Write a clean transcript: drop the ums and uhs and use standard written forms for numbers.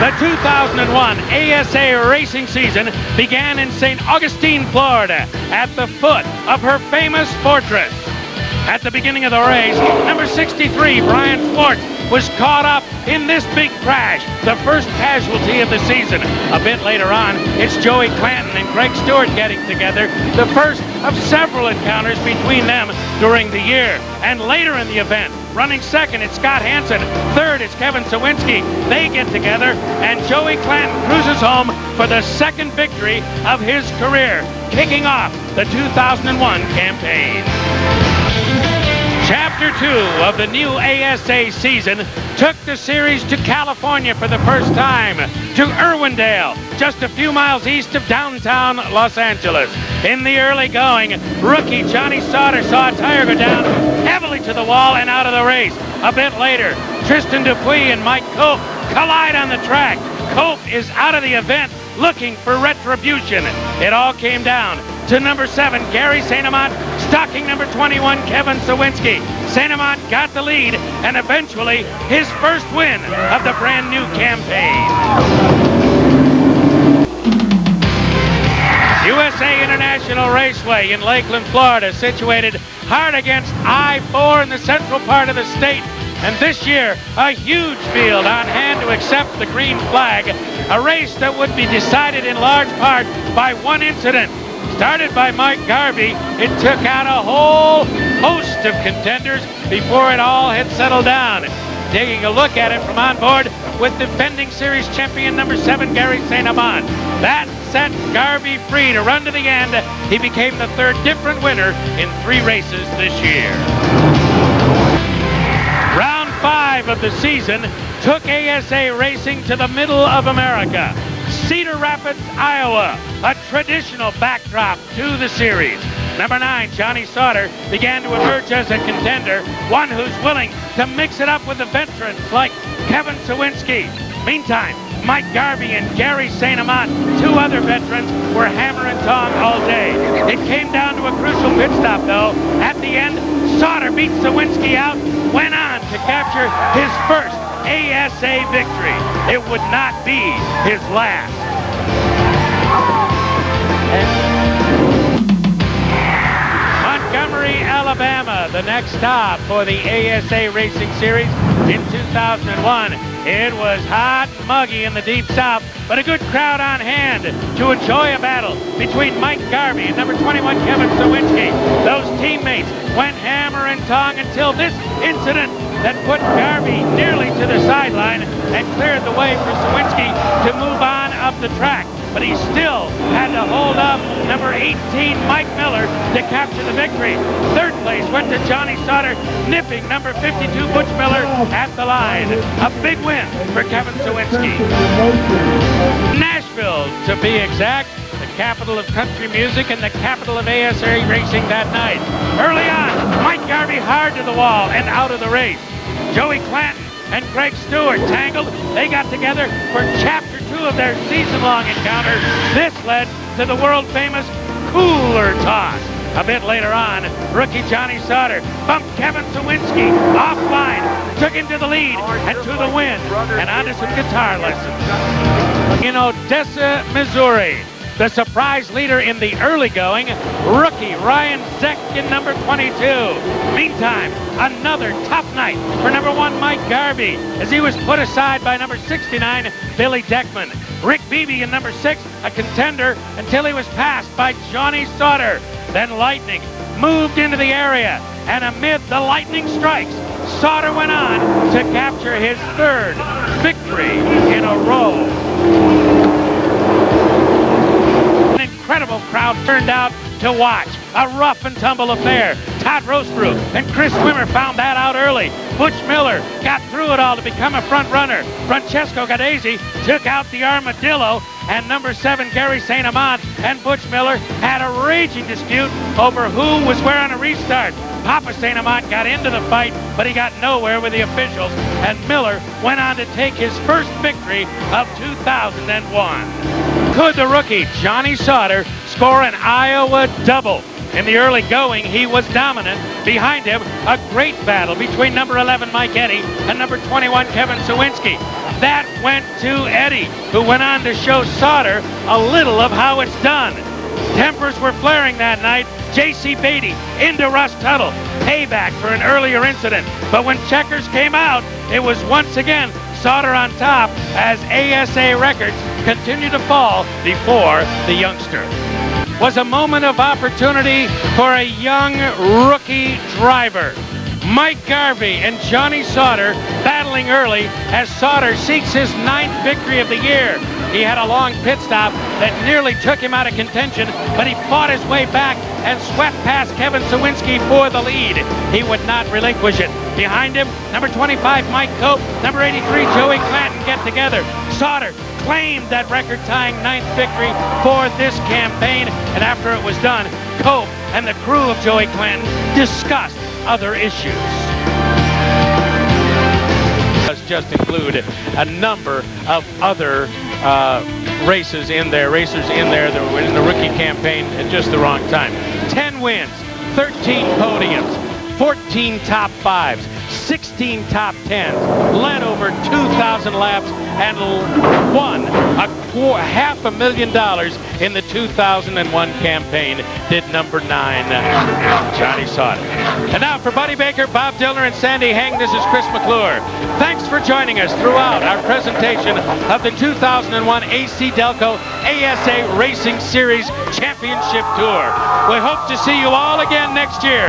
The 2001 ASA racing season began in St. Augustine, Florida, at the foot of her famous fortress. At the beginning of the race, number 63, Brian Schwartz, was caught up in this big crash, the first casualty of the season. A bit later on, it's Joey Clanton and Greg Stewart getting together, the first of several encounters between them during the year. And later in the event, running second, it's Scott Hansen. Third, it's Kevin Cywinski. They get together, and Joey Clanton cruises home for the second victory of his career, kicking off the 2001 campaign. Chapter 2 of the new ASA season took the series to California for the first time, to Irwindale, just a few miles east of downtown Los Angeles. In the early going, rookie Johnny Sauter saw a tire go down heavily to the wall and out of the race. A bit later, Tristan Dupuis and Mike Cope collide on the track. Cope is out of the event looking for retribution. It all came down to number 7, Gary St.Amant, stalking number 21, Kevin Cywinski. St.Amant got the lead and eventually his first win of the brand new campaign. USA International Raceway in Lakeland, Florida, situated hard against I-4 in the central part of the state. And this year, a huge field on hand to accept the green flag, a race that would be decided in large part by one incident. Started by Mike Garvey, it took out a whole host of contenders before it all had settled down. Taking a look at it from on board with defending series champion number 7, Gary St.Amant. That set Garvey free to run to the end. He became the third different winner in 3 races this year. Round 5 of the season took ASA racing to the middle of America. Cedar Rapids, Iowa, a traditional backdrop to the series. Number 9, Johnny Sauter, began to emerge as a contender, one who's willing to mix it up with the veterans like Kevin Cywinski. Meantime, Mike Garvey and Gary St.Amant, 2 other veterans, were hammer and tong all day. It came down to a crucial pit stop, though. At the end, Sauter beat Cywinski out, went on to capture his first ASA victory. It would not be his last. Montgomery, Alabama, the next stop for the ASA Racing Series in 2001. It was hot and muggy in the deep south, but a good crowd on hand to enjoy a battle between Mike Garvey and number 21, Kevin Cywinski. Those teammates went hammer and tong until this incident that put Garvey nearly to the sideline and cleared the way for Cywinski to move on up the track. But he still had to hold up number 18, Mike Miller, to capture the victory. Third place went to Johnny Sauter, nipping number 52, Butch Miller, at the line. A big win for Kevin Cywinski. Nashville, to be exact, the capital of country music and the capital of ASA racing that night. Early on, Mike Garvey hard to the wall and out of the race. Joey Clanton and Greg Stewart tangled. They got together for Chapter 2 of their season-long encounter. This led to the world-famous cooooooler toss. A bit later on, rookie Johnny Sauter bumped Kevin Cywinski offline, took him to the lead and to the win, and onto some guitar lessons. In Odessa, Missouri, the surprise leader in the early going, rookie Ryan Zeck in number 22. Meantime, another top night for number 1, Mike Garvey, as he was put aside by number 69, Billy Deckman. Rick Beebe in number 6, a contender until he was passed by Johnny Sauter. Then lightning moved into the area, and amid the lightning strikes, Sauter went on to capture his 3rd victory in a row. Incredible crowd turned out to watch. A rough and tumble affair. Todd Rostrew and Chris Wimmer found that out early. Butch Miller got through it all to become a front runner. Francesco Gadesi took out the Armadillo, and number 7, Gary St.Amant and Butch Miller had a raging dispute over who was where on a restart. Papa St.Amant got into the fight, but he got nowhere with the officials, and Miller went on to take his first victory of 2001. Could the rookie Johnny Sauter score an Iowa double? In the early going, he was dominant. Behind him, a great battle between number 11, Mike Eddy, and number 21, Kevin Cywinski. That went to Eddie, who went on to show Sauter a little of how it's done. Tempers were flaring that night. J.C. Beatty into Russ Tuttle. Payback for an earlier incident. But when checkers came out, it was once again Sauter on top as ASA records continue to fall before the youngster. Was a moment of opportunity for a young rookie driver. Mike Garvey and Johnny Sauter battling early as Sauter seeks his 9th victory of the year. He had a long pit stop that nearly took him out of contention, but he fought his way back and swept past Kevin Cywinski for the lead. He would not relinquish it. Behind him, number 25, Mike Cope, number 83, Joey Clanton get together. Sauter claimed that record-tying 9th victory for this campaign, and after it was done, Cope and the crew of Joey Clanton discussed other issues. Let's just include a number of other racers in there that were in the rookie campaign at just the wrong time. 10 wins, 13 podiums, 14 top 5s, 16 top 10s, led over 2,000 laps, and won $500,000 in the 2001 campaign, did number 9, Johnny Sauter. And now for Buddy Baker, Bob Dillner, and Sandy Heng, this is Chris McClure. Thanks for joining us throughout our presentation of the 2001 AC Delco ASA Racing Series Championship Tour. We hope to see you all again next year.